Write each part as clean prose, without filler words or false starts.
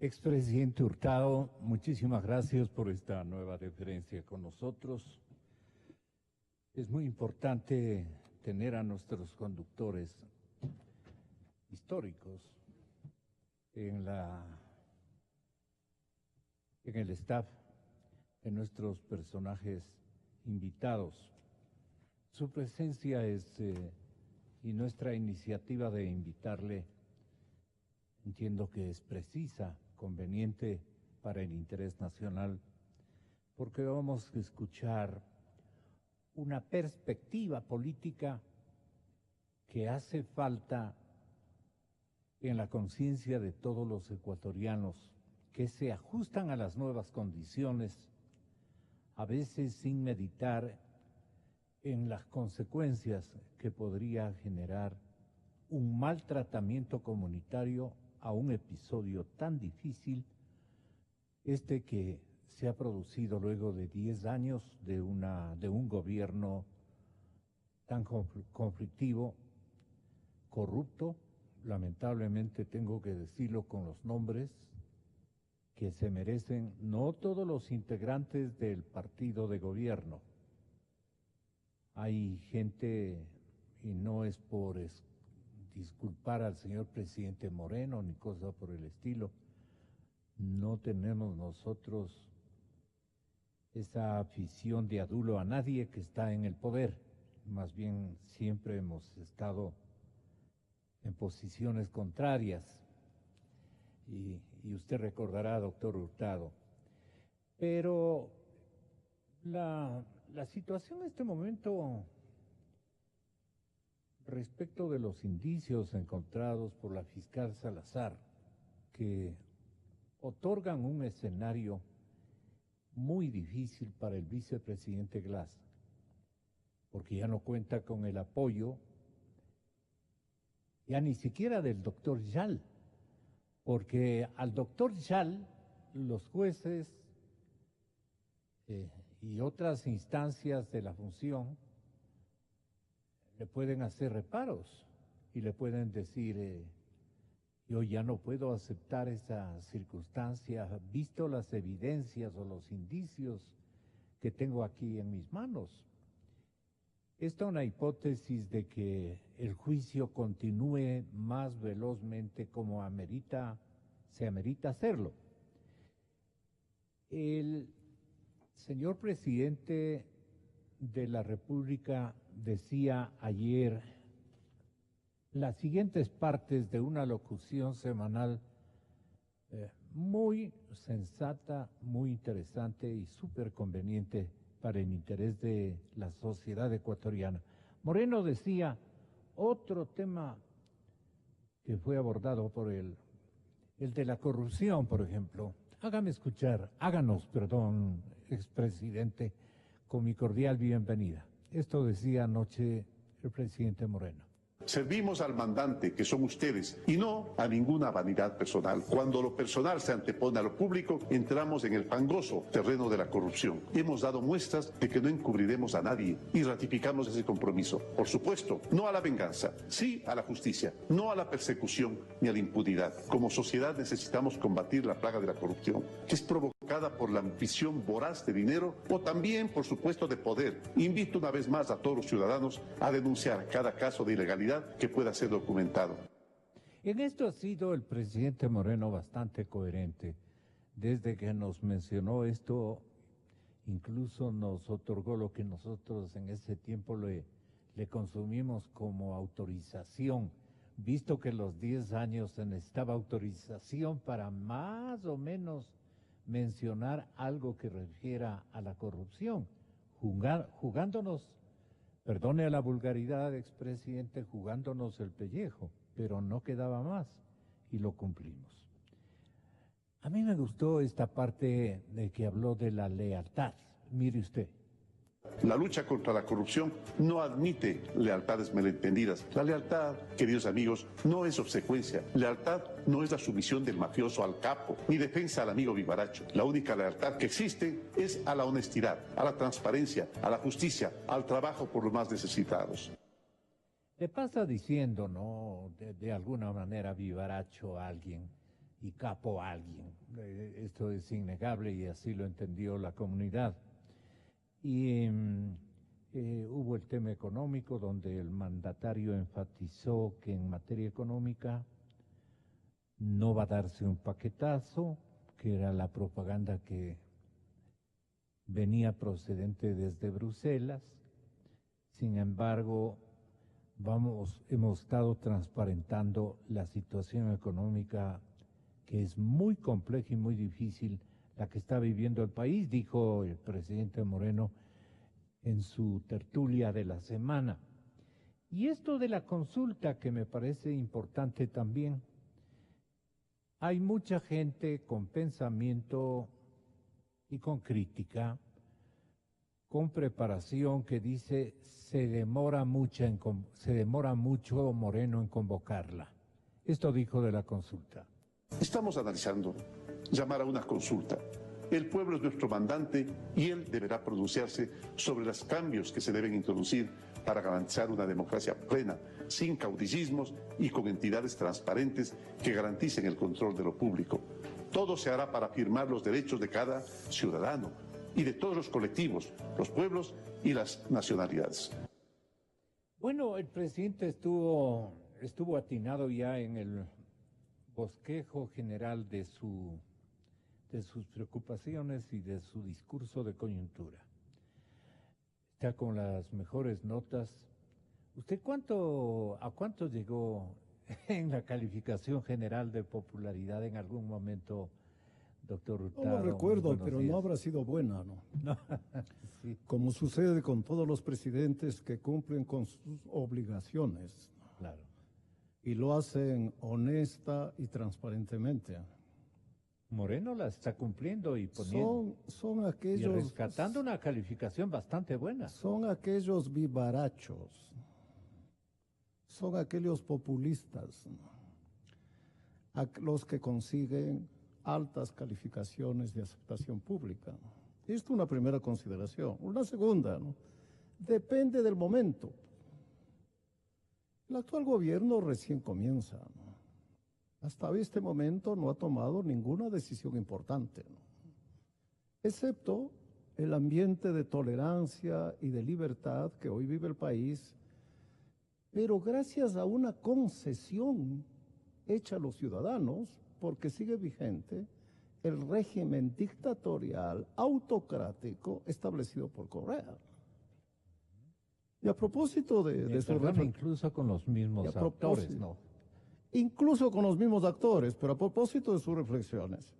Expresidente Hurtado, muchísimas gracias por esta nueva deferencia con nosotros. Es muy importante tener a nuestros conductores históricos en el staff, en nuestros personajes invitados. Su presencia y nuestra iniciativa de invitarle, entiendo que es precisa, conveniente para el interés nacional, porque vamos a escuchar una perspectiva política que hace falta en la conciencia de todos los ecuatorianos, que se ajustan a las nuevas condiciones, a veces sin meditar en las consecuencias que podría generar un mal tratamiento comunitario a un episodio tan difícil, que se ha producido luego de 10 años de un gobierno tan conflictivo, corrupto, lamentablemente tengo que decirlo con los nombres que se merecen no todos los integrantes del partido de gobierno. Hay gente, y no es por disculpar al señor presidente Moreno ni cosa por el estilo, no tenemos nosotros esa afición de adulo a nadie que está en el poder, más bien siempre hemos estado en posiciones contrarias, y usted recordará, doctor Hurtado, pero la situación en este momento respecto de los indicios encontrados por la fiscal Salazar, que otorgan un escenario muy difícil para el vicepresidente Glass, porque ya no cuenta con el apoyo, ya ni siquiera del doctor Yal, porque al doctor Yal los jueces y otras instancias de la función le pueden hacer reparos y le pueden decir, yo ya no puedo aceptar esa circunstancia, visto las evidencias o los indicios que tengo aquí en mis manos. Esta es una hipótesis de que el juicio continúe más velozmente como se amerita hacerlo. El señor presidente de la República decía ayer las siguientes partes de una locución semanal muy sensata, muy interesante y súper conveniente para el interés de la sociedad ecuatoriana. Moreno decía, otro tema que fue abordado por el de la corrupción, por ejemplo. Háganos, expresidente, con mi cordial bienvenida. Esto decía anoche el presidente Moreno. Servimos al mandante, que son ustedes, y no a ninguna vanidad personal. Cuando lo personal se antepone a lo público, entramos en el fangoso terreno de la corrupción. Hemos dado muestras de que no encubriremos a nadie y ratificamos ese compromiso. Por supuesto, no a la venganza, sí a la justicia, no a la persecución ni a la impunidad. Como sociedad necesitamos combatir la plaga de la corrupción, que es provocada por la ambición voraz de dinero o también, por supuesto, de poder. Invito una vez más a todos los ciudadanos a denunciar cada caso de ilegalidad que pueda ser documentado. En esto ha sido el presidente Moreno bastante coherente. Desde que nos mencionó esto, incluso nos otorgó lo que nosotros en ese tiempo le consumimos como autorización, visto que los 10 años se necesitaba autorización para más o menos mencionar algo que refiera a la corrupción, jugándonos, perdone a la vulgaridad, expresidente, jugándonos el pellejo, pero no quedaba más y lo cumplimos. A mí me gustó esta parte de que habló de la lealtad. Mire usted. La lucha contra la corrupción no admite lealtades malentendidas. La lealtad, queridos amigos, no es obsecuencia. Lealtad no es la sumisión del mafioso al capo, ni defensa al amigo vivaracho. La única lealtad que existe es a la honestidad, a la transparencia, a la justicia, al trabajo por los más necesitados. Le pasa diciendo, ¿no?, de alguna manera vivaracho a alguien, y capo a alguien. Esto es innegable y así lo entendió la comunidad. Y hubo el tema económico, donde el mandatario enfatizó que en materia económica no va a darse un paquetazo, que era la propaganda que venía procedente desde Bruselas. Sin embargo, hemos estado transparentando la situación económica, que es muy compleja y muy difícil, la que está viviendo el país, dijo el presidente Moreno en su tertulia de la semana. Y esto de la consulta, que me parece importante también. Hay mucha gente con pensamiento y con crítica, con preparación, que dice se demora mucho Moreno en convocarla. Esto dijo de la consulta. Estamos analizando llamar a una consulta. El pueblo es nuestro mandante y él deberá pronunciarse sobre los cambios que se deben introducir para garantizar una democracia plena, sin caudillismos y con entidades transparentes que garanticen el control de lo público. Todo se hará para afirmar los derechos de cada ciudadano y de todos los colectivos, los pueblos y las nacionalidades. Bueno, el presidente estuvo atinado ya en el bosquejo general de sus preocupaciones y de su discurso de coyuntura. Está con las mejores notas. ¿Usted a cuánto llegó en la calificación general de popularidad en algún momento, doctor Hurtado? No lo recuerdo, pero no habrá sido buena, ¿no? No. Sí. Como sucede con todos los presidentes que cumplen con sus obligaciones. Claro. Y lo hacen honesta y transparentemente. Moreno la está cumpliendo y poniendo. Son aquellos. Y rescatando una calificación bastante buena. Son aquellos vivarachos. Son aquellos populistas. Los que consiguen altas calificaciones de aceptación pública. Esto es una primera consideración. Una segunda, ¿no? Depende del momento. El actual gobierno recién comienza, ¿no? Hasta este momento no ha tomado ninguna decisión importante, ¿no? Excepto el ambiente de tolerancia y de libertad que hoy vive el país, pero gracias a una concesión hecha a los ciudadanos, porque sigue vigente el régimen dictatorial, autocrático establecido por Correa. Y a propósito de su incluso con los mismos actores, ¿no? Incluso con los mismos actores, pero a propósito de sus reflexiones.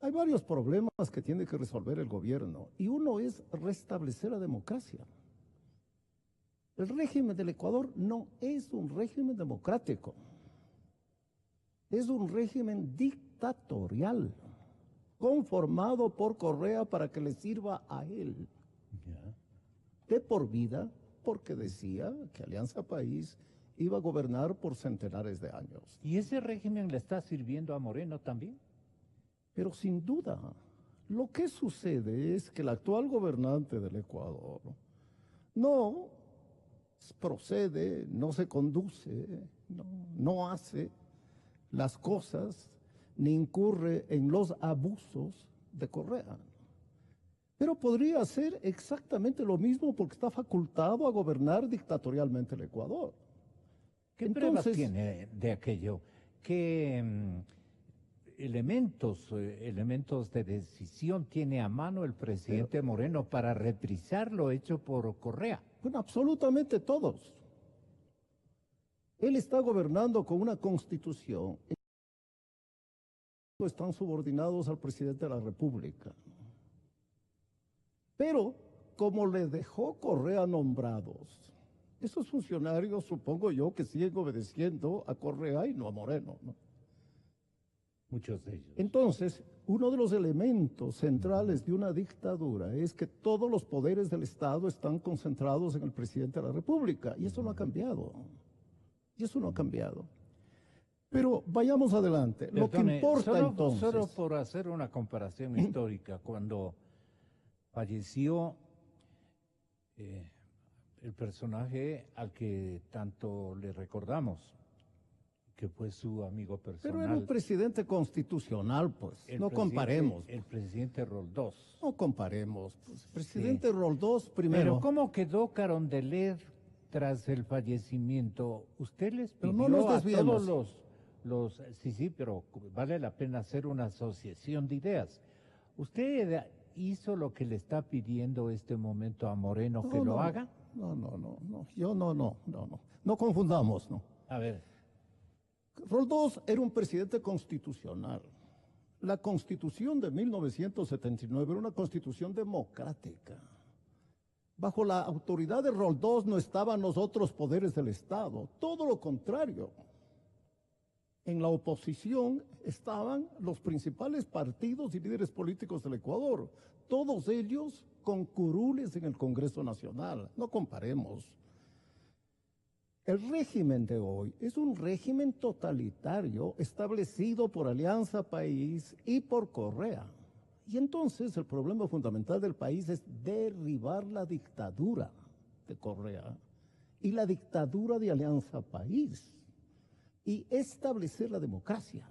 Hay varios problemas que tiene que resolver el gobierno, y uno es restablecer la democracia. El régimen del Ecuador no es un régimen democrático. Es un régimen dictatorial, conformado por Correa para que le sirva a él. De por vida, porque decía que Alianza País iba a gobernar por centenares de años. ¿Y ese régimen le está sirviendo a Moreno también? Pero sin duda, lo que sucede es que el actual gobernante del Ecuador no procede, no se conduce, no hace las cosas, ni incurre en los abusos de Correa. Pero podría hacer exactamente lo mismo porque está facultado a gobernar dictatorialmente el Ecuador. ¿Qué pruebas tiene de aquello? ¿Qué elementos de decisión tiene a mano el presidente Moreno para reprisar lo hecho por Correa? Bueno, absolutamente todos. Él está gobernando con una constitución. Están subordinados al presidente de la República. Pero, como le dejó Correa nombrados, esos funcionarios, supongo yo, que siguen obedeciendo a Correa y no a Moreno, ¿no? Muchos de ellos. Entonces, uno de los elementos centrales de una dictadura es que todos los poderes del Estado están concentrados en el presidente de la República, y eso no ha cambiado. Y eso no ha cambiado. Pero vayamos adelante. Perdone, lo que importa entonces... Solo por hacer una comparación histórica, cuando falleció el personaje al que tanto le recordamos, que fue su amigo personal. Pero era un presidente constitucional, pues. No comparemos. El presidente Roldós. No comparemos. Pues. Presidente Roldós primero. Pero ¿cómo quedó Carondelet tras el fallecimiento? Usted les pidió Pero no nos a desviemos. todos sí, pero vale la pena hacer una asociación de ideas. ¿Usted hizo lo que le está pidiendo este momento a Moreno que lo haga? No. Yo no. No confundamos, ¿no? A ver. Roldós era un presidente constitucional. La Constitución de 1979 era una constitución democrática. Bajo la autoridad de Roldós no estaban los otros poderes del Estado, todo lo contrario. En la oposición estaban los principales partidos y líderes políticos del Ecuador, todos ellos con curules en el Congreso Nacional. No comparemos. El régimen de hoy es un régimen totalitario establecido por Alianza País y por Correa. Y entonces el problema fundamental del país es derribar la dictadura de Correa y la dictadura de Alianza País y establecer la democracia.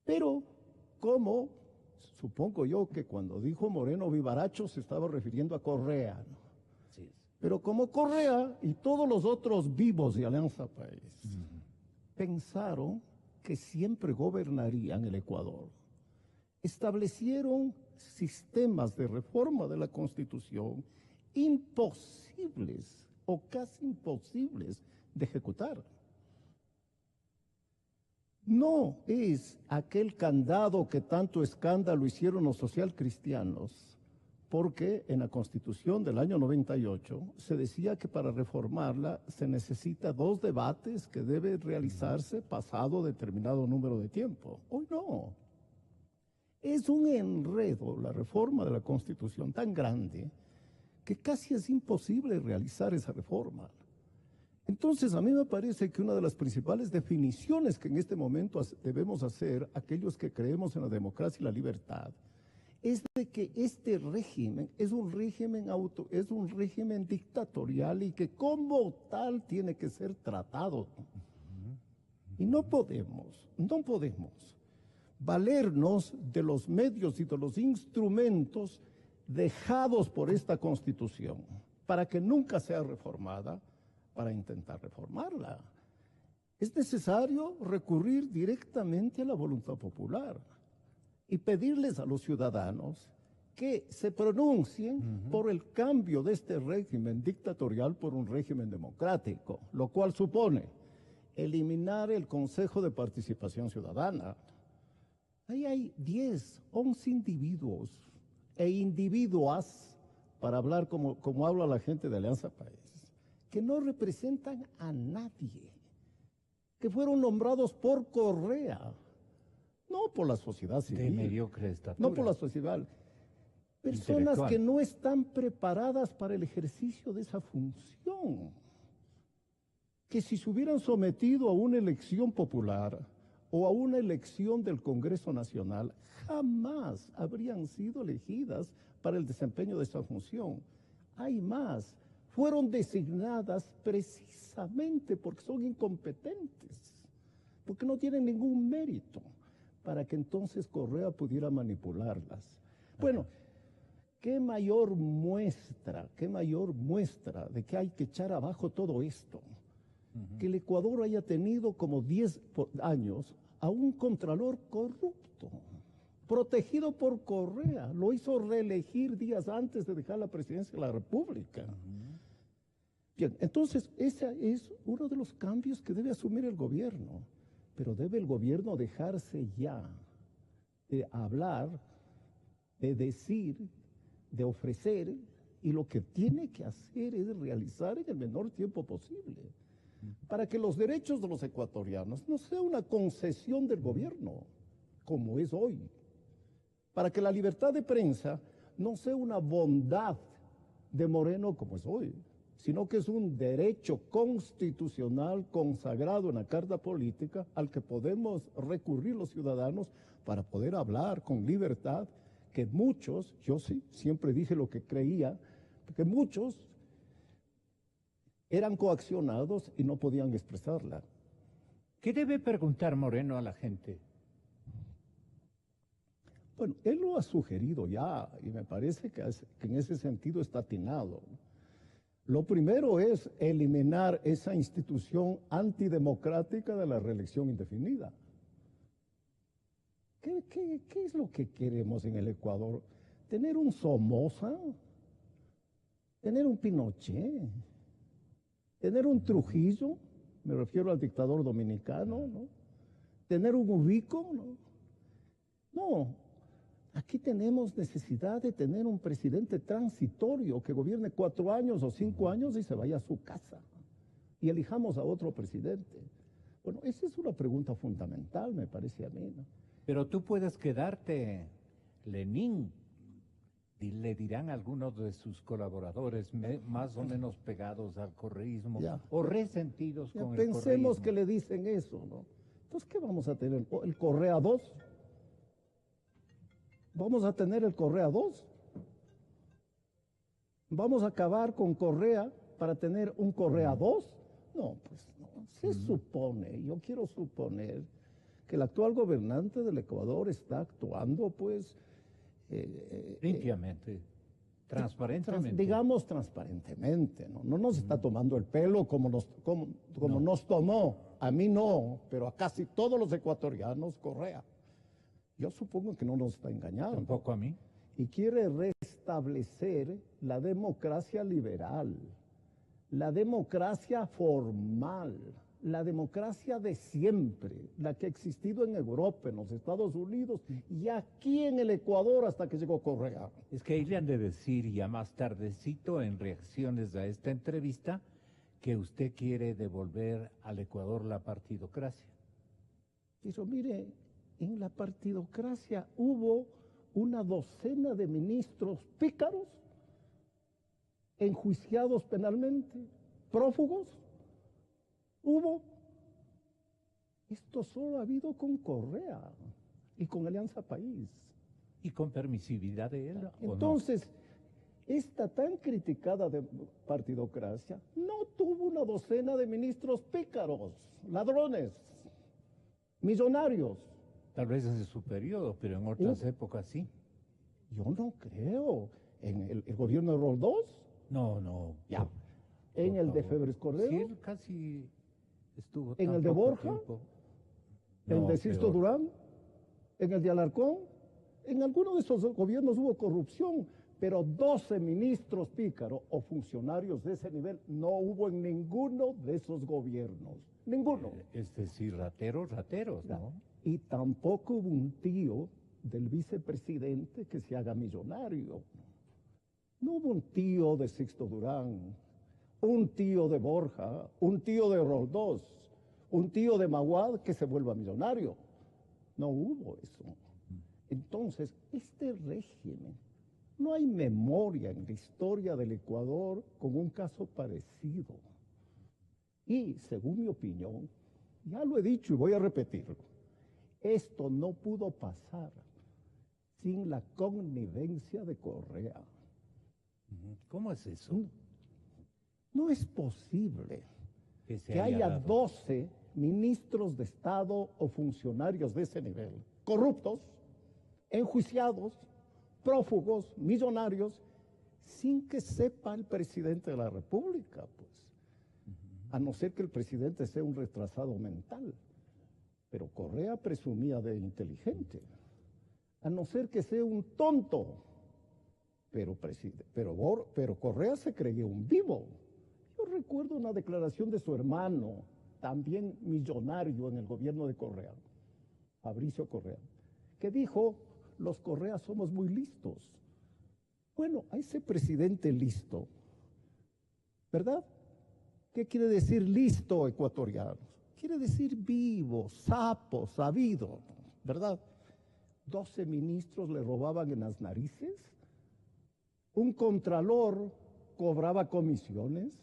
Pero como supongo yo que cuando dijo Moreno vivaracho se estaba refiriendo a Correa, ¿no? Sí. Pero como Correa y todos los otros vivos de Alianza País pensaron que siempre gobernarían el Ecuador, establecieron sistemas de reforma de la Constitución imposibles o casi imposibles de ejecutar. No es aquel candado que tanto escándalo hicieron los socialcristianos, porque en la Constitución del año 98 se decía que para reformarla se necesita 2 debates que deben realizarse pasado determinado número de tiempo. Hoy no. Es un enredo la reforma de la Constitución tan grande que casi es imposible realizar esa reforma. Entonces, a mí me parece que una de las principales definiciones que en este momento debemos hacer, aquellos que creemos en la democracia y la libertad, es de que este régimen es un régimen dictatorial y que como tal tiene que ser tratado. Y no podemos valernos de los medios y de los instrumentos dejados por esta Constitución para que nunca sea reformada, para intentar reformarla. Es necesario recurrir directamente a la voluntad popular y pedirles a los ciudadanos que se pronuncien por el cambio de este régimen dictatorial por un régimen democrático, lo cual supone eliminar el Consejo de Participación Ciudadana. Ahí hay 10, 11 individuos e individuas, para hablar como habla la gente de Alianza País, que no representan a nadie, que fueron nombrados por Correa, no por la sociedad civil. De mediocre estatura. No por la sociedad. Personas que no están preparadas para el ejercicio de esa función. Que si se hubieran sometido a una elección popular o a una elección del Congreso Nacional, jamás habrían sido elegidas para el desempeño de esa función. Hay más. Fueron designadas precisamente porque son incompetentes, porque no tienen ningún mérito, para que entonces Correa pudiera manipularlas. Bueno, ¿qué mayor muestra de que hay que echar abajo todo esto? Que el Ecuador haya tenido como 10 años a un contralor corrupto, protegido por Correa, lo hizo reelegir días antes de dejar la presidencia de la República. Bien, entonces ese es uno de los cambios que debe asumir el gobierno, pero debe el gobierno dejarse ya de hablar, de decir, de ofrecer, y lo que tiene que hacer es realizar en el menor tiempo posible, para que los derechos de los ecuatorianos no sea una concesión del gobierno, como es hoy, para que la libertad de prensa no sea una bondad de Moreno, como es hoy, sino que es un derecho constitucional consagrado en la Carta Política al que podemos recurrir los ciudadanos para poder hablar con libertad, que muchos, yo sí, siempre dije lo que creía, que muchos eran coaccionados y no podían expresarla. ¿Qué debe preguntar Moreno a la gente? Bueno, él lo ha sugerido ya y me parece que en ese sentido está atinado. Lo primero es eliminar esa institución antidemocrática de la reelección indefinida. ¿Qué es lo que queremos en el Ecuador? ¿Tener un Somoza? ¿Tener un Pinochet? ¿Tener un Trujillo? Me refiero al dictador dominicano, ¿no? ¿Tener un Ubico? No, aquí tenemos necesidad de tener un presidente transitorio que gobierne 4 años o 5 años y se vaya a su casa. Y elijamos a otro presidente. Bueno, esa es una pregunta fundamental, me parece a mí, ¿no? Pero tú puedes quedarte, Lenin, le dirán algunos de sus colaboradores más o menos pegados al correísmo Ya. o resentidos Ya con el pensemos correísmo. que le dicen eso, ¿no? Entonces, ¿qué vamos a tener? ¿El Correa 2? ¿Vamos a tener el Correa 2? ¿Vamos a acabar con Correa para tener un Correa 2? No, pues no. Se supone, yo quiero suponer que el actual gobernante del Ecuador está actuando, pues, Limpiamente, transparentemente. digamos transparentemente, ¿no? No nos está tomando el pelo como nos tomó, a mí no, pero a casi todos los ecuatorianos Correa. Yo supongo que no nos está engañando. Tampoco a mí. Y quiere restablecer la democracia liberal, la democracia formal, la democracia de siempre, la que ha existido en Europa, en los Estados Unidos y aquí en el Ecuador hasta que llegó Correa. Es que ahí le han de decir ya más tardecito en reacciones a esta entrevista que usted quiere devolver al Ecuador la partidocracia. Pero mire, en la partidocracia hubo una docena de ministros pícaros, enjuiciados penalmente, prófugos. Hubo. Esto solo ha habido con Correa y con Alianza País. ¿Y con permisividad de él? Entonces, esta tan criticada de partidocracia no tuvo una docena de ministros pícaros, ladrones, millonarios. Tal vez en su periodo, pero en otras épocas sí. Yo no creo. ¿En el gobierno de Roldós? No. Ya. ¿En el de Febres Cordero? Sí, él casi estuvo ¿En tan el de poco Borja? tiempo. ¿En No, el de Sisto peor. Durán? ¿En el de Alarcón? En alguno de esos gobiernos hubo corrupción, pero 12 ministros pícaros o funcionarios de ese nivel no hubo en ninguno de esos gobiernos. Ninguno. Es decir, rateros, ¿no? Y tampoco hubo un tío del vicepresidente que se haga millonario. No hubo un tío de Sixto Durán, un tío de Borja, un tío de Roldós, un tío de Maguad que se vuelva millonario. No hubo eso. Entonces, este régimen, no hay memoria en la historia del Ecuador con un caso parecido. Y, según mi opinión, ya lo he dicho y voy a repetirlo, esto no pudo pasar sin la connivencia de Correa. ¿Cómo es eso? No es posible se que haya dado. 12 ministros de Estado o funcionarios de ese nivel, corruptos, enjuiciados, prófugos, millonarios, sin que sepa el presidente de la República, pues. A no ser que el presidente sea un retrasado mental. Pero Correa presumía de inteligente. A no ser que sea un tonto. Pero Correa se creía un vivo. Yo recuerdo una declaración de su hermano, también millonario en el gobierno de Correa, Fabricio Correa, que dijo: los Correas somos muy listos. Bueno, a ese presidente listo, ¿verdad? ¿Qué quiere decir listo, ecuatorianos? Quiere decir vivo, sapo, sabido, ¿verdad? 12 ministros le robaban en las narices. Un contralor cobraba comisiones.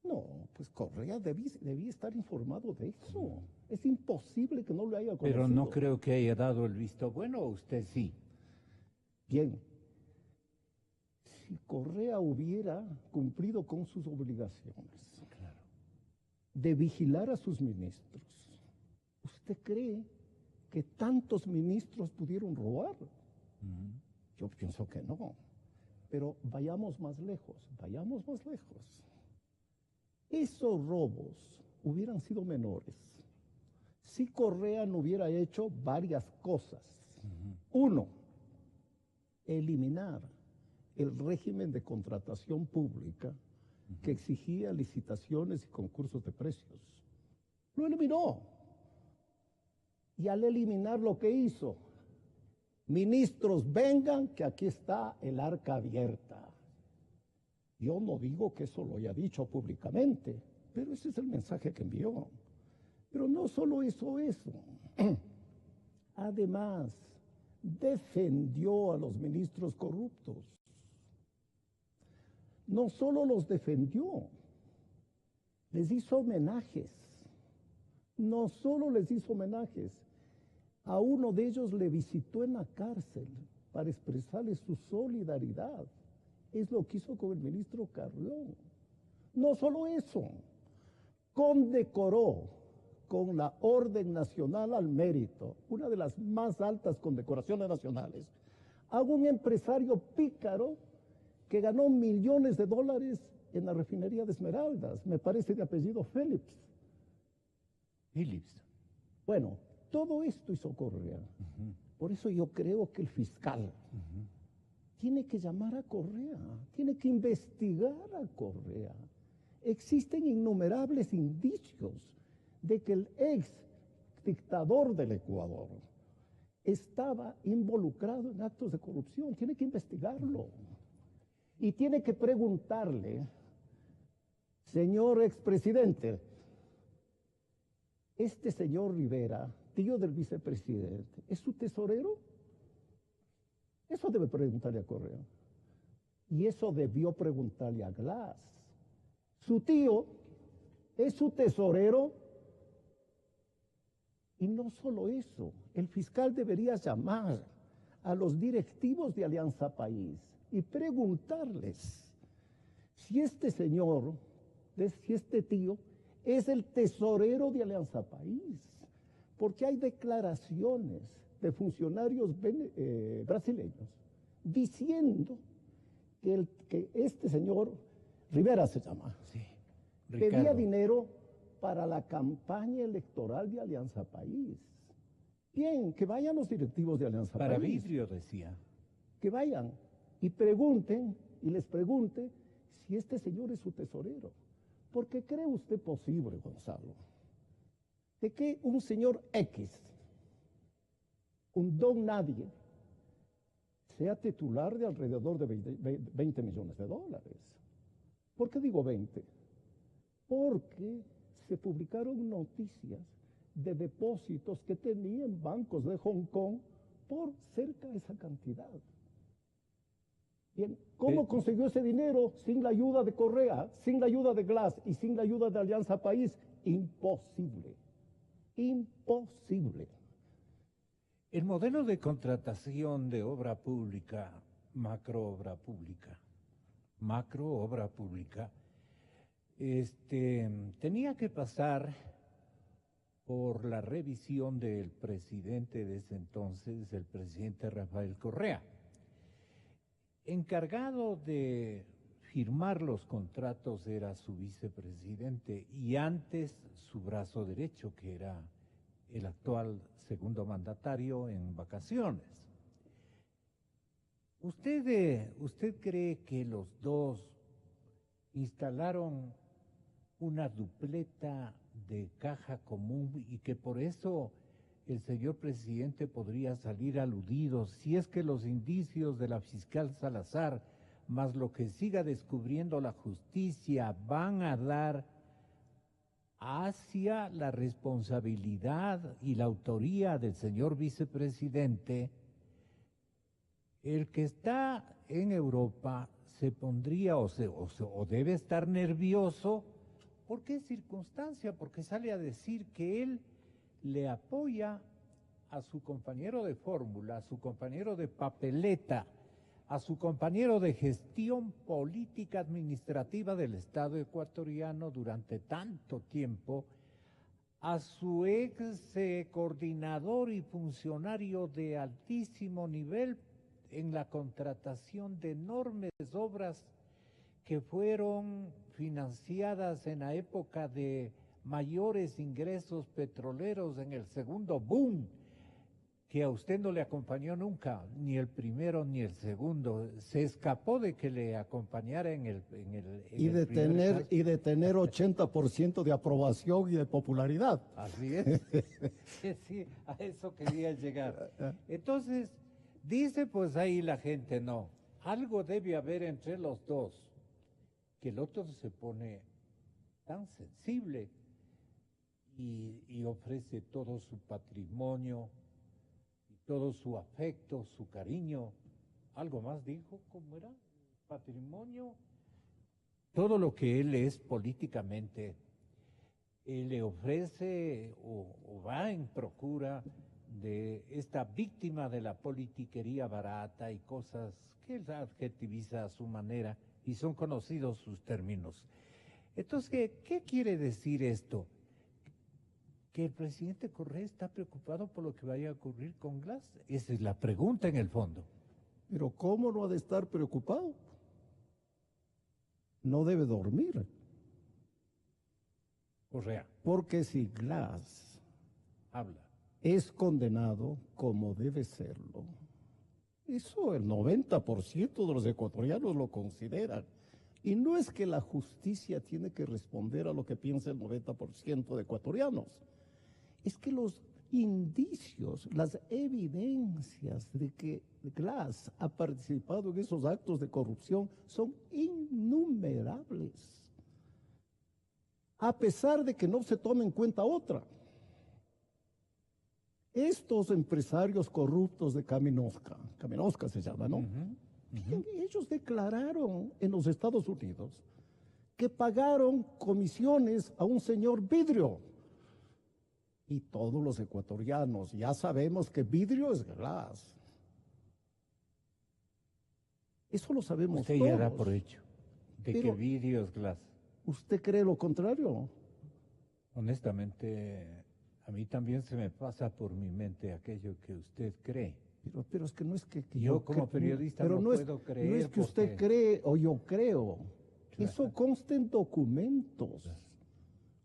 No, pues Correa debía estar informado de eso. Es imposible que no lo haya conocido. Pero no creo que haya dado el visto bueno, usted sí. Bien. Si Correa hubiera cumplido con sus obligaciones, Claro. de vigilar a sus ministros. ¿Usted cree que tantos ministros pudieron robar? Yo pienso que no. Pero vayamos más lejos, vayamos más lejos. Esos robos hubieran sido menores si Correa no hubiera hecho varias cosas. Uno, eliminar el régimen de contratación pública que exigía licitaciones y concursos de precios. Lo eliminó. Y al eliminar lo que hizo, ministros, vengan, que aquí está el arca abierta. Yo no digo que eso lo haya dicho públicamente, pero ese es el mensaje que envió. Pero no solo hizo eso. Además, defendió a los ministros corruptos. No solo los defendió, les hizo homenajes. No solo les hizo homenajes, a uno de ellos le visitó en la cárcel para expresarle su solidaridad. Es lo que hizo con el ministro Carrión. No solo eso, condecoró con la Orden Nacional al Mérito, una de las más altas condecoraciones nacionales, a un empresario pícaro que ganó millones de dólares en la refinería de Esmeraldas, me parece de apellido Phillips. Bueno, todo esto hizo Correa. Por eso yo creo que el fiscal tiene que llamar a Correa, tiene que investigar a Correa. Existen innumerables indicios de que el ex dictador del Ecuador estaba involucrado en actos de corrupción. Tiene que investigarlo. Y tiene que preguntarle, señor expresidente, este señor Rivera, tío del vicepresidente, ¿es su tesorero? Eso debe preguntarle a Correa. Y eso debió preguntarle a Glass. ¿Su tío es su tesorero? Y no solo eso, el fiscal debería llamar a los directivos de Alianza País y preguntarles si este señor, si este tío, es el tesorero de Alianza País. Porque hay declaraciones de funcionarios brasileños diciendo que este señor, Rivera se llama, Sí, pedía dinero para la campaña electoral de Alianza País. Bien, que vayan los directivos de Alianza para País. vidrio, decía. Que vayan y pregunten, y les pregunte si este señor es su tesorero. Porque ¿cree usted posible, Gonzalo, de que un señor X, un don nadie, sea titular de alrededor de 20 millones de dólares? ¿Por qué digo 20? Porque se publicaron noticias de depósitos que tenían bancos de Hong Kong por cerca de esa cantidad. Bien, ¿cómo consiguió ese dinero sin la ayuda de Correa, sin la ayuda de Glass y sin la ayuda de Alianza País? Imposible. Imposible. El modelo de contratación de obra pública, macro obra pública, tenía que pasar por la revisión del presidente de ese entonces, el presidente Rafael Correa. Encargado de firmar los contratos era su vicepresidente y antes su brazo derecho, que era el actual segundo mandatario en vacaciones. ¿Usted cree que los dos instalaron una dupleta de caja común y que por eso el señor presidente podría salir aludido si es que los indicios de la fiscal Salazar, más lo que siga descubriendo la justicia, van a dar hacia la responsabilidad y la autoría del señor vicepresidente? El que está en Europa se pondría o debe estar nervioso. ¿Por qué circunstancia? Porque sale a decir que él le apoya a su compañero de fórmula, a su compañero de papeleta, a su compañero de gestión política administrativa del Estado ecuatoriano durante tanto tiempo, a su ex coordinador y funcionario de altísimo nivel en la contratación de enormes obras que fueron financiadas en la época de mayores ingresos petroleros en el segundo boom, que a usted no le acompañó nunca, ni el primero ni el segundo. Se escapó de que le acompañara en el y de tener 80% de aprobación y de popularidad. Así es. Sí, a eso quería llegar. Entonces, dice pues ahí la gente, no, algo debe haber entre los dos, que el otro se pone tan sensible y ofrece todo su patrimonio, todo su afecto, su cariño. Algo más dijo, ¿cómo era? Patrimonio. Todo lo que él es políticamente, él le ofrece o va en procura de esta víctima de la politiquería barata y cosas que él adjetiviza a su manera y son conocidos sus términos. Entonces, ¿qué quiere decir esto? Que el presidente Correa está preocupado por lo que vaya a ocurrir con Glass. Esa es la pregunta en el fondo. Pero ¿cómo no ha de estar preocupado? No debe dormir. Correa. Porque si Glass habla, es condenado como debe serlo, eso el 90% de los ecuatorianos lo consideran. Y no es que la justicia tiene que responder a lo que piensa el 90% de ecuatorianos. Es que los indicios, las evidencias de que Glass ha participado en esos actos de corrupción son innumerables. A pesar de que no se tome en cuenta otra. Estos empresarios corruptos de Kamenovska se llama, ¿no? Ellos declararon en los Estados Unidos que pagaron comisiones a un señor Vidrio. Y todos los ecuatorianos ya sabemos que Vidrio es Glass. Eso lo sabemos usted todos. Ya da por hecho de que Vidrio es Glass. ¿Usted cree lo contrario? Honestamente, a mí también se me pasa por mi mente aquello que usted cree. Pero es que no es que yo como periodista no puedo creer. No es que usted cree o yo creo. Claro. Eso consta en documentos.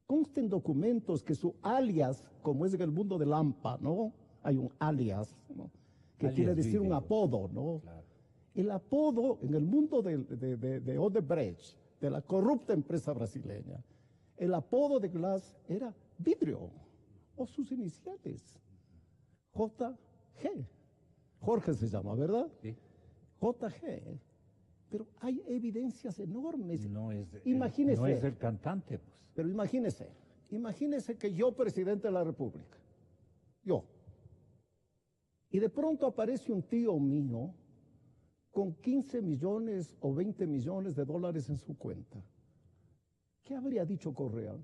Consta en documentos que su alias, como es en el mundo del AMPA, ¿no? Hay un alias, ¿no? Que alias quiere decir video. Un apodo, ¿no? Claro. El apodo en el mundo de Odebrecht, de la corrupta empresa brasileña, el apodo de Glass era Vidrio, o sus iniciales, JG. Jorge se llama, ¿verdad? Sí. JG. Pero hay evidencias enormes. No es, imagínese, no es el cantante, pues. Pero imagínese que yo, presidente de la República, yo, y de pronto aparece un tío mío con 15 millones o 20 millones de dólares en su cuenta. ¿Qué habría dicho Correa?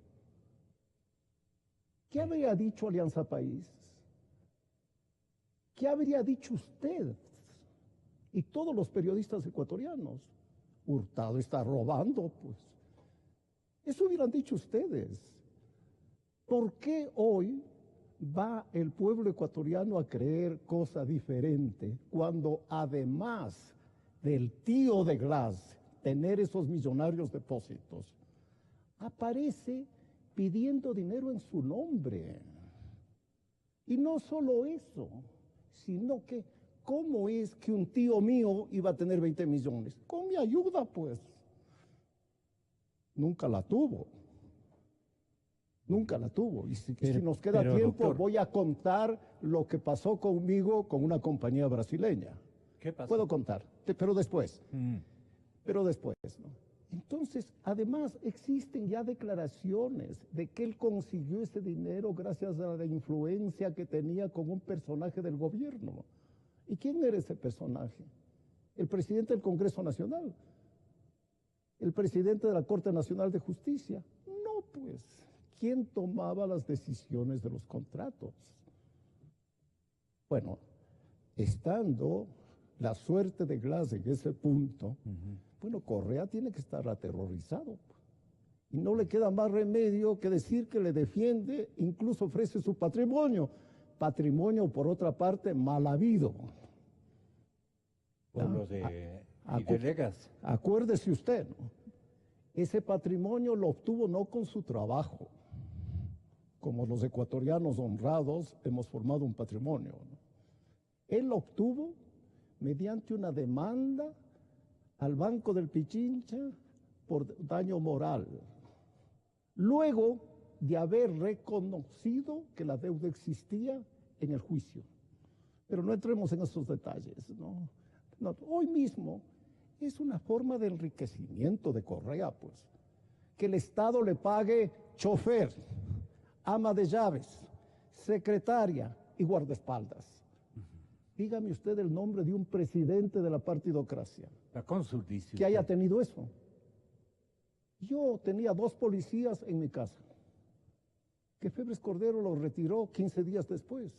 ¿Qué habría dicho Alianza País? ¿Qué habría dicho usted y todos los periodistas ecuatorianos? Hurtado está robando, pues. Eso hubieran dicho ustedes. ¿Por qué hoy va el pueblo ecuatoriano a creer cosa diferente cuando además del tío de Glass tener esos millonarios depósitos, aparece pidiendo dinero en su nombre? Y no solo eso, sino que ¿cómo es que un tío mío iba a tener 20 millones? Con mi ayuda, pues. Nunca la tuvo. Nunca la tuvo. Y si nos queda tiempo, doctor, voy a contar lo que pasó conmigo con una compañía brasileña. ¿Qué pasó? Puedo contar, pero después. Pero después, ¿no? Entonces, además, existen ya declaraciones de que él consiguió ese dinero gracias a la influencia que tenía con un personaje del gobierno. ¿Y quién era ese personaje? El presidente del Congreso Nacional. El presidente de la Corte Nacional de Justicia. No, pues, ¿quién tomaba las decisiones de los contratos? Bueno, estando la suerte de Glass en ese punto, bueno, Correa tiene que estar aterrorizado. Y no le queda más remedio que decir que le defiende, incluso ofrece su patrimonio. Patrimonio, por otra parte, mal habido. Por lo de Videnegas. Acuérdese usted, ¿no? Ese patrimonio lo obtuvo no con su trabajo. Como los ecuatorianos honrados hemos formado un patrimonio, ¿no? Él lo obtuvo mediante una demanda al Banco del Pichincha por daño moral. Luego de haber reconocido que la deuda existía en el juicio. Pero no entremos en esos detalles, ¿no? No, hoy mismo es una forma de enriquecimiento de Correa, pues. Que el Estado le pague chofer, ama de llaves, secretaria y guardaespaldas. Dígame usted el nombre de un presidente de la partidocracia La cónsul dice que haya usted. tenido eso. Yo tenía 2 policías en mi casa, que Febres Cordero lo retiró 15 días después.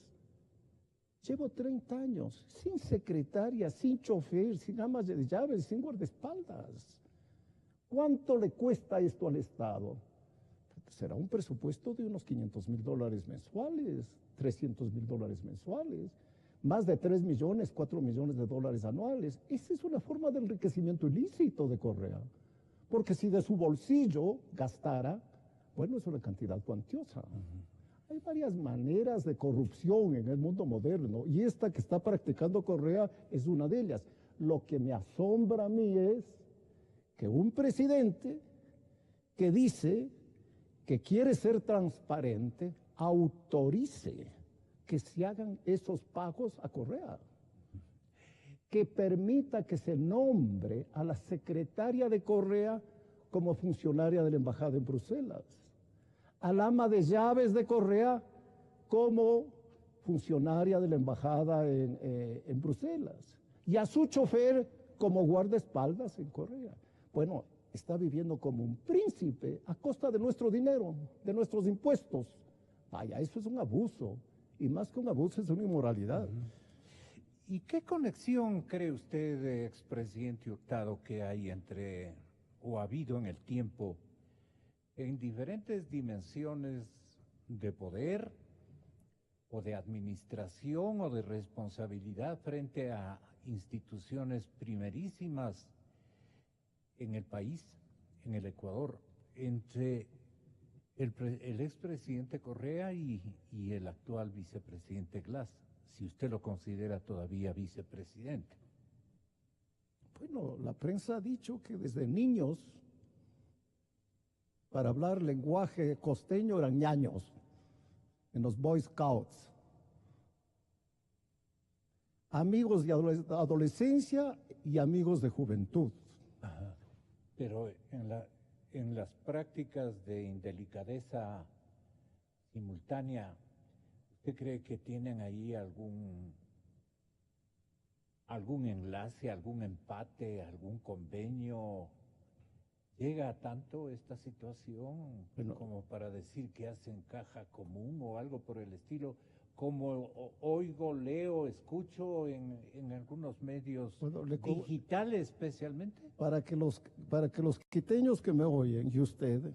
Llevo 30 años sin secretaria, sin chofer, sin amas de llaves, sin guardaespaldas. ¿Cuánto le cuesta esto al Estado? Será un presupuesto de unos $500,000 mensuales, $300,000 mensuales, más de 3 millones, 4 millones de dólares anuales. Esa es una forma de enriquecimiento ilícito de Correa. Porque si de su bolsillo gastara, bueno, es una cantidad cuantiosa. Hay varias maneras de corrupción en el mundo moderno y esta que está practicando Correa es una de ellas. Lo que me asombra a mí es que un presidente que dice que quiere ser transparente autorice que se hagan esos pagos a Correa, que permita que se nombre a la secretaria de Correa como funcionaria de la embajada en Bruselas, al ama de llaves de Correa como funcionaria de la embajada en Bruselas y a su chofer como guardaespaldas en Correa. Bueno, está viviendo como un príncipe a costa de nuestro dinero, de nuestros impuestos. Vaya, eso es un abuso y más que un abuso es una inmoralidad. ¿Y qué conexión cree usted, expresidente Hurtado, que hay entre, o ha habido en el tiempo, en diferentes dimensiones de poder o de administración o de responsabilidad frente a instituciones primerísimas en el país, en el Ecuador, entre el expresidente Correa y el actual vicepresidente Glass, si usted lo considera todavía vicepresidente? Bueno, la prensa ha dicho que desde niños, para hablar lenguaje costeño, eran ñaños en los Boy Scouts. Amigos de adolescencia y amigos de juventud. Ajá. Pero en las prácticas de indelicadeza simultánea, ¿usted cree que tienen ahí algún enlace, algún empate, algún convenio? ¿Llega a tanto esta situación como para decir que hacen caja común o algo por el estilo? Como oigo, leo, escucho en algunos medios digitales especialmente. Para que los quiteños que me oyen y usted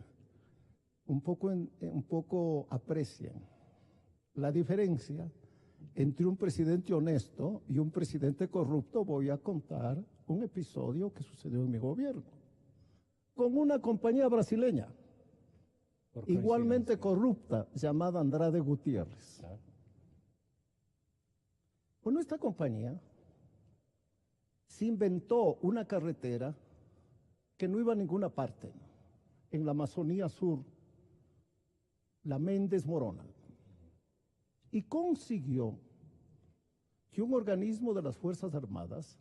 un poco aprecien la diferencia entre un presidente honesto y un presidente corrupto, voy a contar un episodio que sucedió en mi gobierno con una compañía brasileña igualmente corrupta llamada Andrade Gutiérrez. Claro. Bueno, esta compañía se inventó una carretera que no iba a ninguna parte en la Amazonía Sur, la Méndez Morona, y consiguió que un organismo de las Fuerzas Armadas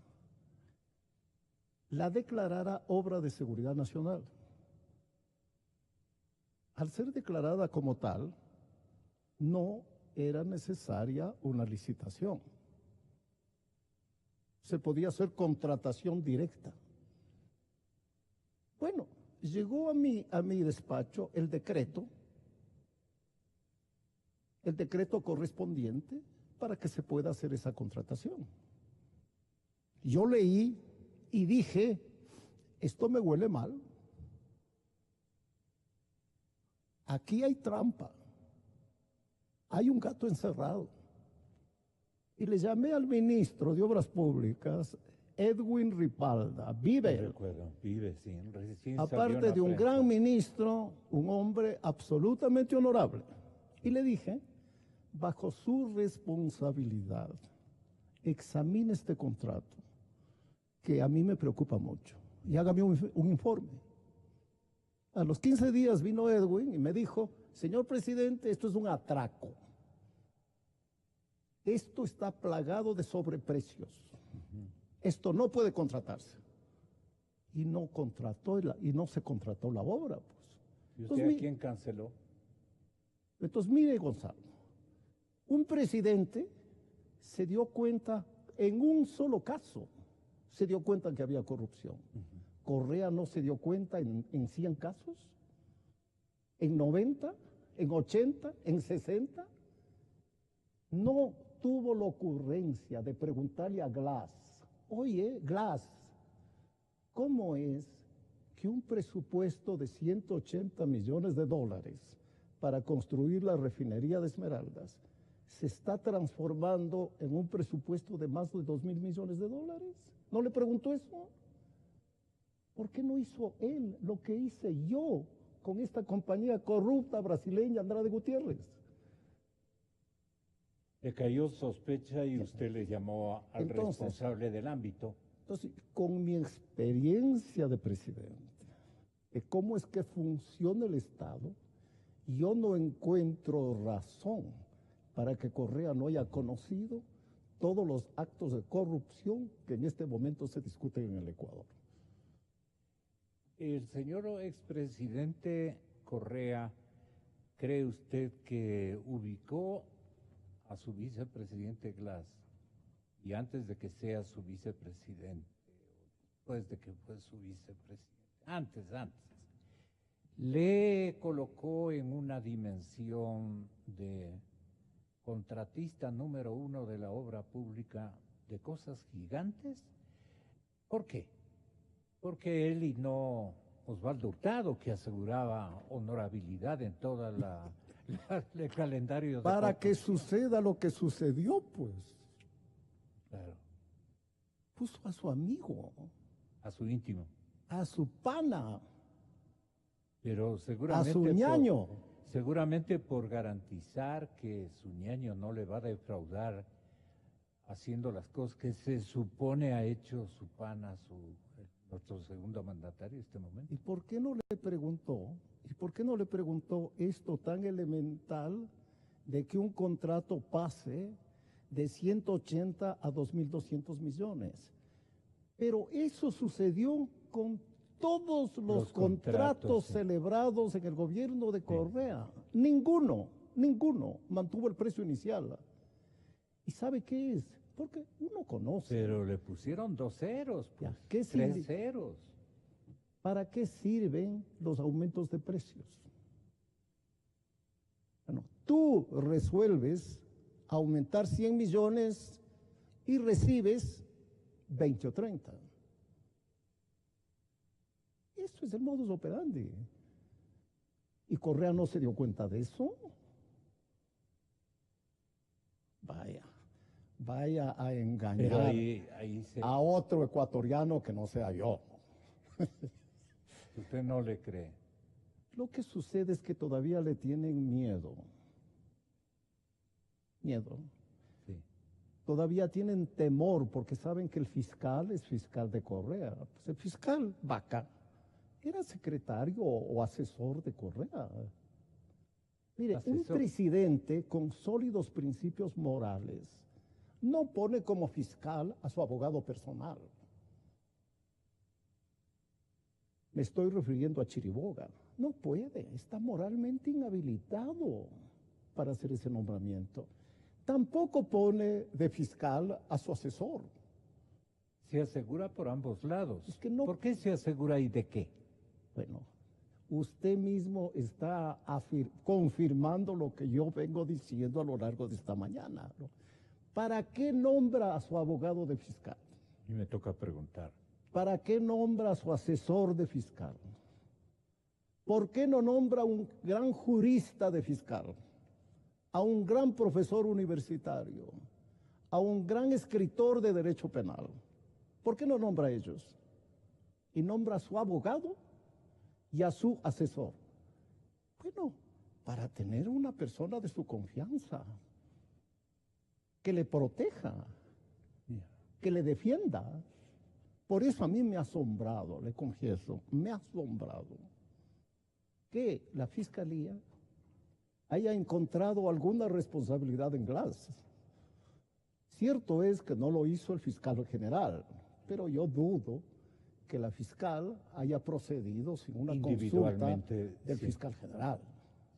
la declarara obra de seguridad nacional. Al ser declarada como tal, no era necesaria una licitación. Se podía hacer contratación directa. Bueno, llegó a mi despacho el decreto correspondiente para que se pueda hacer esa contratación. Yo leí y dije, esto me huele mal. Aquí hay trampa. Hay un gato encerrado. Y le llamé al ministro de Obras Públicas, Edwin Ripalda, vive él. Recuerdo, vive, sí. Recién salió en Aparte la de un prensa. gran ministro, un hombre absolutamente honorable. Y le dije, bajo su responsabilidad, examine este contrato, que a mí me preocupa mucho, y hágame un informe. A los 15 días vino Edwin y me dijo, señor presidente, esto es un atraco. Esto está plagado de sobreprecios. Esto no puede contratarse. Y no contrató y no se contrató la obra, pues. ¿Y usted a quién canceló? Entonces, mire, Gonzalo, un presidente se dio cuenta en un solo caso, se dio cuenta que había corrupción. Correa no se dio cuenta en 100 casos, en 90, en 80, en 60. No tuvo la ocurrencia de preguntarle a Glass, oye, Glass, ¿cómo es que un presupuesto de 180 millones de dólares para construir la refinería de Esmeraldas se está transformando en un presupuesto de más de 2.000 millones de dólares? ¿No le preguntó eso? ¿Por qué no hizo él lo que hice yo con esta compañía corrupta brasileña Andrade Gutiérrez? Le cayó sospecha y usted le llamó al responsable del ámbito. Entonces, con mi experiencia de presidente, de cómo es que funciona el Estado, yo no encuentro razón para que Correa no haya conocido todos los actos de corrupción que en este momento se discuten en el Ecuador. El señor expresidente Correa, ¿cree usted que ubicó a su vicepresidente Glass y antes de que sea su vicepresidente, después de que fue su vicepresidente, antes, le colocó en una dimensión de contratista número 1 de la obra pública de cosas gigantes? ¿Por qué? Porque él y no Osvaldo Hurtado, que aseguraba honorabilidad en toda el calendario. Para que suceda lo que sucedió, pues. Claro. Puso a su amigo. A su íntimo. A su pana. Pero seguramente. A su ñaño. Seguramente por garantizar que su ñaño no le va a defraudar haciendo las cosas que se supone ha hecho su pana, nuestro segundo mandatario en este momento. ¿Y por qué no le preguntó? ¿Y por qué no le preguntó esto tan elemental de que un contrato pase de 180 a 2.200 millones? Pero eso sucedió con todos los contratos sí, celebrados en el gobierno de Correa. Sí. Ninguno mantuvo el precio inicial. ¿Y sabe qué es? Porque uno conoce. Pero le pusieron 2 ceros, pues, ya, ¿qué 3 ceros. ¿Para qué sirven los aumentos de precios? Bueno, tú resuelves aumentar 100 millones y recibes 20 o 30. Eso es el modus operandi. ¿Y Correa no se dio cuenta de eso? Vaya a engañar a otro ecuatoriano que no sea yo. Usted no le cree. Lo que sucede es que todavía le tienen miedo. Sí. Todavía tienen temor porque saben que el fiscal es fiscal de Correa. Pues el fiscal Vaca era secretario o asesor de Correa. Mire, un presidente con sólidos principios morales no pone como fiscal a su abogado personal. Me estoy refiriendo a Chiriboga. No puede, está moralmente inhabilitado para hacer ese nombramiento. Tampoco pone de fiscal a su asesor. Se asegura por ambos lados. Es que no. ¿Por qué se asegura y de qué? Bueno, usted mismo está confirmando lo que yo vengo diciendo a lo largo de esta mañana, ¿no? ¿Para qué nombra a su abogado de fiscal? Y me toca preguntar. ¿Para qué nombra a su asesor de fiscal? ¿Por qué no nombra a un gran jurista de fiscal? A un gran profesor universitario, a un gran escritor de derecho penal. ¿Por qué no nombra a ellos? Y nombra a su abogado y a su asesor. Bueno, para tener una persona de su confianza, que le proteja, que le defienda. Por eso a mí me ha asombrado, le confieso, me ha asombrado que la Fiscalía haya encontrado alguna responsabilidad en Glass. Cierto es que no lo hizo el fiscal general, pero yo dudo que la fiscal haya procedido sin una consulta del fiscal general.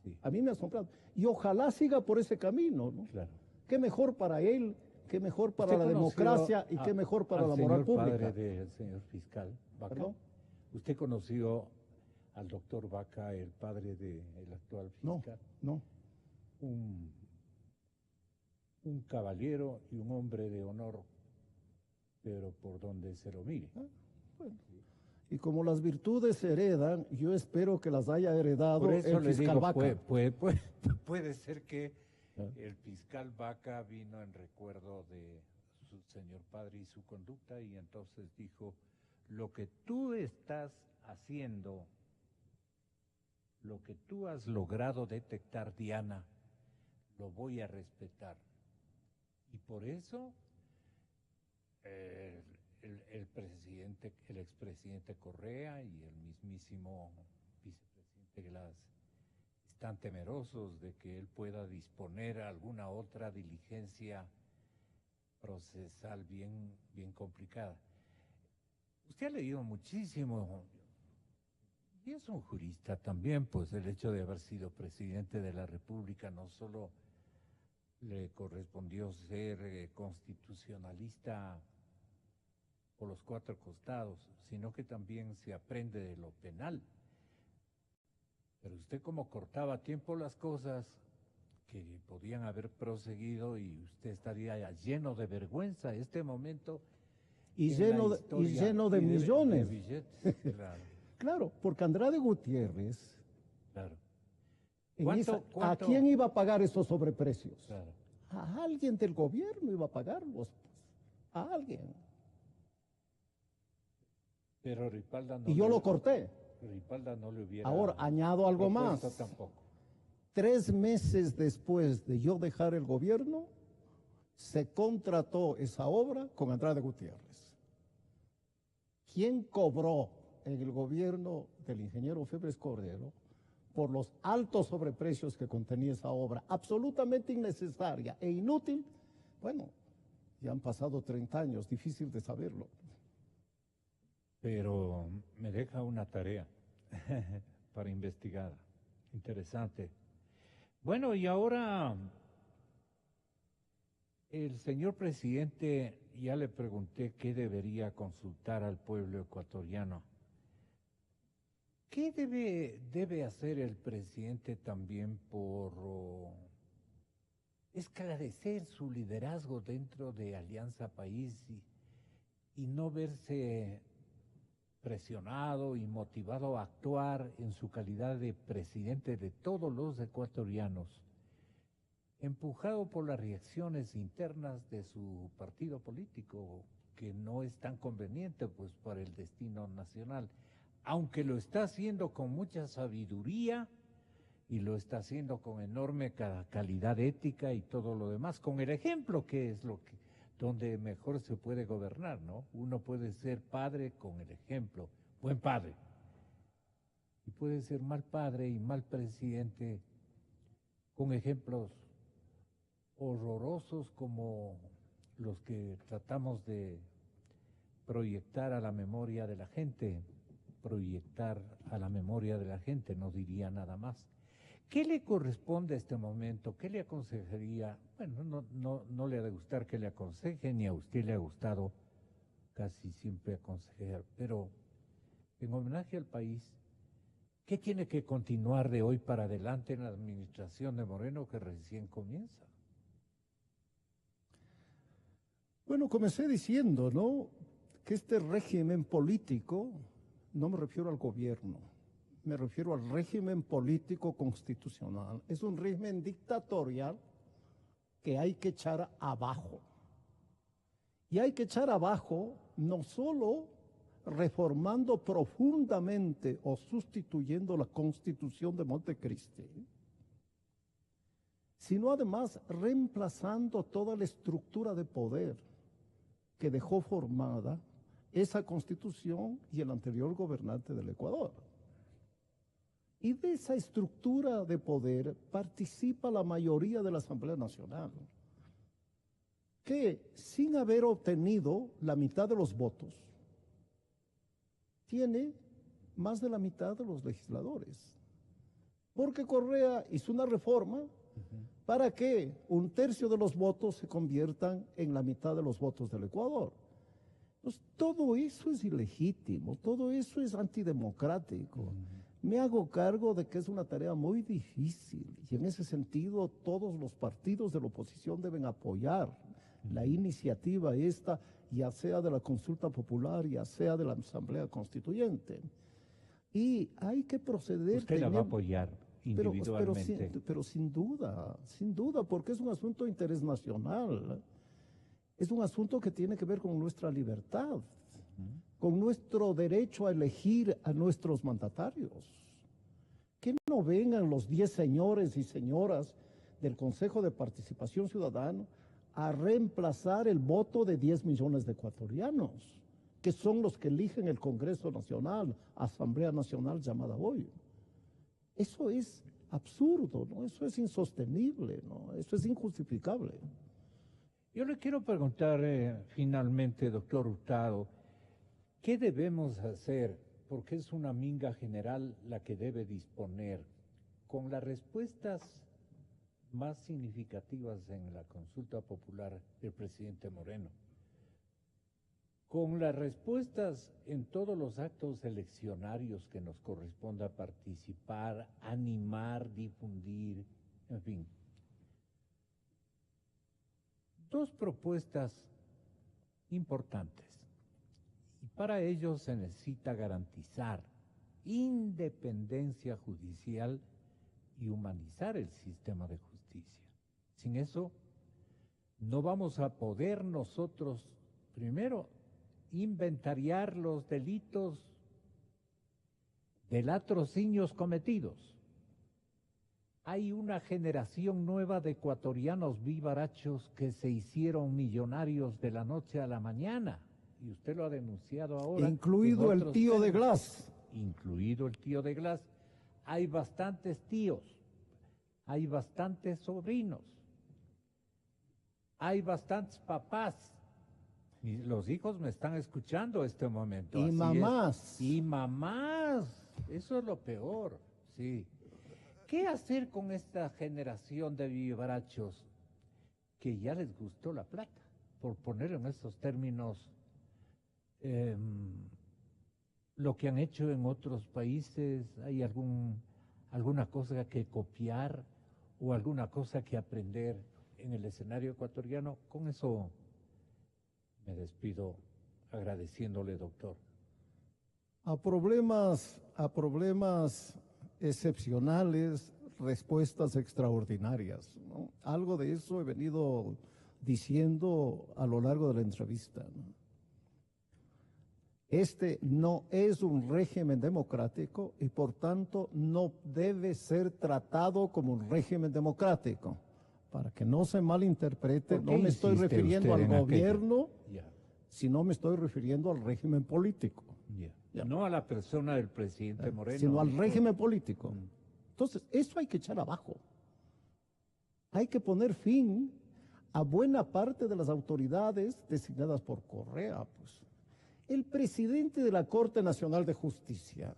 Sí. A mí me ha asombrado. Y ojalá siga por ese camino, ¿no? Claro. Qué mejor para él, qué mejor para la democracia y qué mejor para la moral pública. Padre del señor fiscal Vaca. ¿Perdón? ¿Usted conoció al doctor Vaca, el padre del actual fiscal? No. Un caballero y un hombre de honor, pero por donde se lo mire. Bueno. Y como las virtudes se heredan, yo espero que las haya heredado por eso el fiscal Vaca. Puede ser que el fiscal Vaca vino en recuerdo de su señor padre y su conducta, y entonces dijo: lo que tú estás haciendo, lo que tú has logrado detectar, Diana, lo voy a respetar. Y por eso el expresidente Correa y el mismísimo vicepresidente Glass están temerosos de que él pueda disponer alguna otra diligencia procesal bien complicada. Usted ha leído muchísimo, y es un jurista también, pues el hecho de haber sido presidente de la República no solo le correspondió ser constitucionalista por los cuatro costados, sino que también se aprende de lo penal. Pero usted, como cortaba a tiempo las cosas que podían haber proseguido, y usted estaría ya lleno de vergüenza en este momento. Y lleno de millones. De billetes, claro. Claro, porque Andrade Gutiérrez, claro. ¿A quién iba a pagar esos sobreprecios? Claro. A alguien del gobierno iba a pagarlos, pues. A alguien. Pero Ripalda no. Y yo lo corté. Ripalda no le hubiera. Ahora añado algo más. Tampoco. 3 meses después de yo dejar el gobierno, se contrató esa obra con Andrade Gutiérrez. ¿Quién cobró en el gobierno del ingeniero Febres Cordero por los altos sobreprecios que contenía esa obra, absolutamente innecesaria e inútil? Bueno, ya han pasado 30 años, difícil de saberlo. Pero me deja una tarea para investigar. Interesante. Bueno, y ahora el señor presidente, ya le pregunté qué debería consultar al pueblo ecuatoriano. ¿Qué debe hacer el presidente también por esclarecer su liderazgo dentro de Alianza País y no verse presionado y motivado a actuar en su calidad de presidente de todos los ecuatorianos, empujado por las reacciones internas de su partido político, que no es tan conveniente pues para el destino nacional, aunque lo está haciendo con mucha sabiduría y lo está haciendo con enorme calidad ética y todo lo demás, con el ejemplo, que es donde mejor se puede gobernar, ¿no? Uno puede ser padre con el ejemplo, buen padre, y puede ser mal padre y mal presidente con ejemplos horrorosos como los que tratamos de proyectar a la memoria de la gente. Proyectar a la memoria de la gente, no diría nada más. ¿Qué le corresponde a este momento? ¿Qué le aconsejaría? Bueno, no le ha de gustar que le aconseje, ni a usted le ha gustado casi siempre aconsejar, pero en homenaje al país, ¿qué tiene que continuar de hoy para adelante en la administración de Moreno, que recién comienza? Bueno, comencé diciendo, ¿no?, que este régimen político, no me refiero al gobierno, me refiero al régimen político constitucional, es un régimen dictatorial que hay que echar abajo. Y hay que echar abajo no solo reformando profundamente o sustituyendo la Constitución de Montecristi, sino además reemplazando toda la estructura de poder que dejó formada esa Constitución y el anterior gobernante del Ecuador. Y de esa estructura de poder participa la mayoría de la Asamblea Nacional, que sin haber obtenido la mitad de los votos, tiene más de la mitad de los legisladores. Porque Correa hizo una reforma para que un tercio de los votos se conviertan en la mitad de los votos del Ecuador. Pues todo eso es ilegítimo, todo eso es antidemocrático. Me hago cargo de que es una tarea muy difícil y en ese sentido todos los partidos de la oposición deben apoyar la iniciativa esta, ya sea de la consulta popular, ya sea de la Asamblea Constituyente. Y hay que proceder... Usted la va a apoyar individualmente. Pero sin duda, porque es un asunto de interés nacional. Es un asunto que tiene que ver con nuestra libertad, con nuestro derecho a elegir a nuestros mandatarios. Que no vengan los 10 señores y señoras del Consejo de Participación Ciudadana a reemplazar el voto de 10 millones de ecuatorianos, que son los que eligen el Congreso Nacional, Asamblea Nacional llamada hoy. Eso es absurdo, ¿no? Eso es insostenible, ¿no? Eso es injustificable. Yo le quiero preguntar finalmente, doctor Hurtado, ¿qué debemos hacer? Porque es una minga general la que debe disponer con las respuestas más significativas en la consulta popular del presidente Moreno, con las respuestas en todos los actos eleccionarios que nos corresponda participar, animar, difundir, en fin. Dos propuestas importantes. Y para ello se necesita garantizar independencia judicial y humanizar el sistema de justicia. Sin eso, no vamos a poder nosotros, primero, inventariar los delitos de latrocinios cometidos. Hay una generación nueva de ecuatorianos vivarachos que se hicieron millonarios de la noche a la mañana, y usted lo ha denunciado ahora. Incluido el tío de Glass. Incluido el tío de Glass. Hay bastantes tíos, hay bastantes sobrinos, hay bastantes papás. Los hijos me están escuchando este momento. Y mamás. Y mamás. Eso es lo peor, sí. ¿Qué hacer con esta generación de vivarachos que ya les gustó la plata? Por poner en estos términos lo que han hecho en otros países. ¿Hay alguna cosa que copiar o alguna cosa que aprender en el escenario ecuatoriano? Con eso me despido agradeciéndole, doctor. A problemas excepcionales, respuestas extraordinarias, ¿no? Algo de eso he venido diciendo a lo largo de la entrevista, ¿no? Este no es un régimen democrático y por tanto no debe ser tratado como un régimen democrático. Para que no se malinterprete, no me estoy refiriendo al gobierno, sino me estoy refiriendo al régimen político. No a la persona del presidente Moreno, sino al régimen político. Entonces, eso hay que echar abajo. Hay que poner fin a buena parte de las autoridades designadas por Correa. Pues. El presidente de la Corte Nacional de Justicia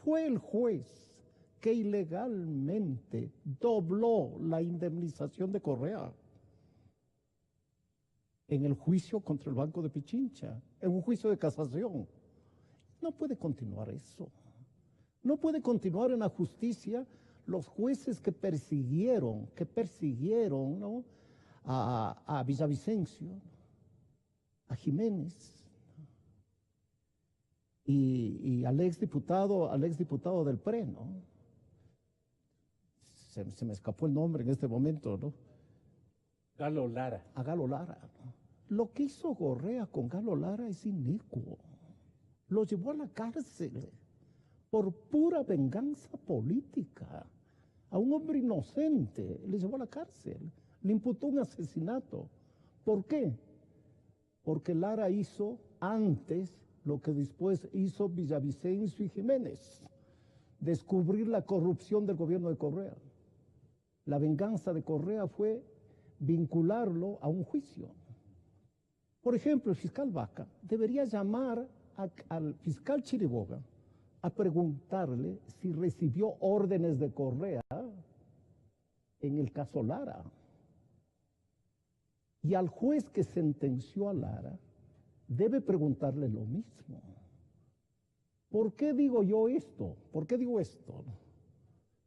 fue el juez que ilegalmente dobló la indemnización de Correa en el juicio contra el Banco de Pichincha, en un juicio de casación. No puede continuar eso. No puede continuar en la justicia los jueces que persiguieron, ¿no? a Villavicencio, a Jiménez, y al exdiputado del PRE, ¿no? Se me escapó el nombre en este momento, ¿no? Galo Lara. A Galo Lara, ¿no? Lo que hizo Correa con Galo Lara es inicuo. Lo llevó a la cárcel por pura venganza política. A un hombre inocente le llevó a la cárcel. Le imputó un asesinato. ¿Por qué? Porque Lara hizo antes lo que después hizo Villavicencio y Jiménez. Descubrir la corrupción del gobierno de Correa. La venganza de Correa fue vincularlo a un juicio. Por ejemplo, el fiscal Vaca debería llamar al fiscal Chiriboga a preguntarle si recibió órdenes de Correa en el caso Lara. Y al juez que sentenció a Lara debe preguntarle lo mismo. ¿Por qué digo yo esto? ¿Por qué digo esto?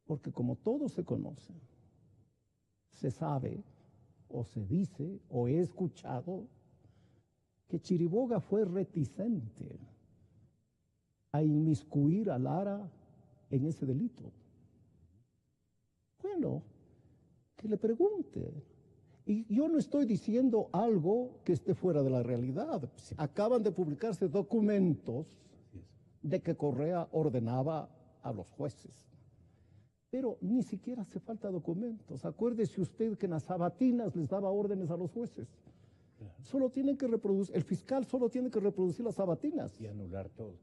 Porque como todo se conoce, se sabe, o se dice, o he escuchado, que Chiriboga fue reticente a inmiscuir a Lara en ese delito. Bueno, que le pregunte. Y yo no estoy diciendo algo que esté fuera de la realidad. Acaban de publicarse documentos de que Correa ordenaba a los jueces. Pero ni siquiera hace falta documentos. Acuérdese usted que en las sabatinas les daba órdenes a los jueces. Solo tienen que reproducir, el fiscal solo tiene que reproducir las sabatinas. Y anular todo.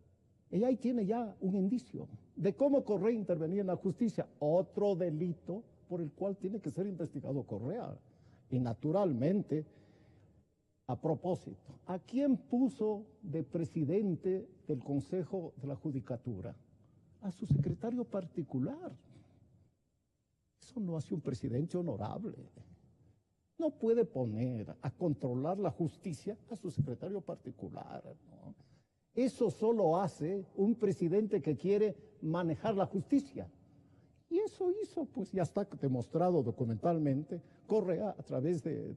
Y ahí tiene ya un indicio de cómo Correa intervenía en la justicia. Otro delito por el cual tiene que ser investigado Correa. Y naturalmente, a propósito, ¿a quién puso de presidente del Consejo de la Judicatura? A su secretario particular. Eso no hace un presidente honorable. No puede poner a controlar la justicia a su secretario particular, ¿no? Eso solo hace un presidente que quiere manejar la justicia. Y eso hizo, pues ya está demostrado documentalmente, Correa a través de